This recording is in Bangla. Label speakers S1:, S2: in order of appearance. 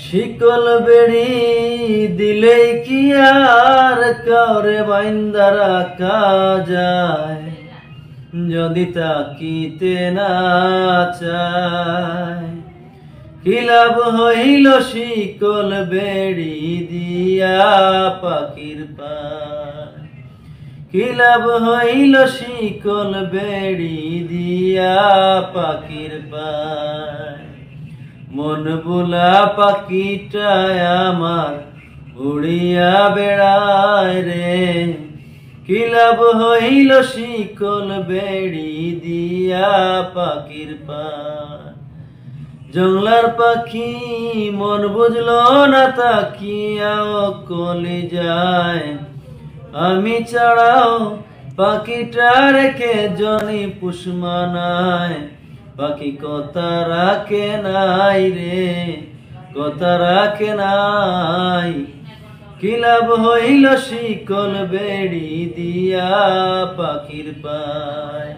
S1: শিকল বেড়ি দিলে কি আর কাউরে বাইন্দা রাখা যায়, যদি তাকিতে না চায়। কি লাভ হইল শিকল বেড়ি দিয়া পাখির পায়, কি লাভ হইল শিকল বেড়ি দিয়া পাখির পায়। মন বুলা পাখিটায় আমার উড়িয়া বেড়ায় রে, কি লাভ হইল শিকল বেড়ি দিয়া পাখির পায়। জংলার পাখি মন বুঝলো না তাকিয়াও কলি যায়, আমি ছাড়াও পাখিটা রেখে জনি পুষমানায়। পাখি কথা রাখে নাই রে, কথা রাখে নাই। কি লাভ হইল শিকল বেড়ি দিয়া পাখির পায়।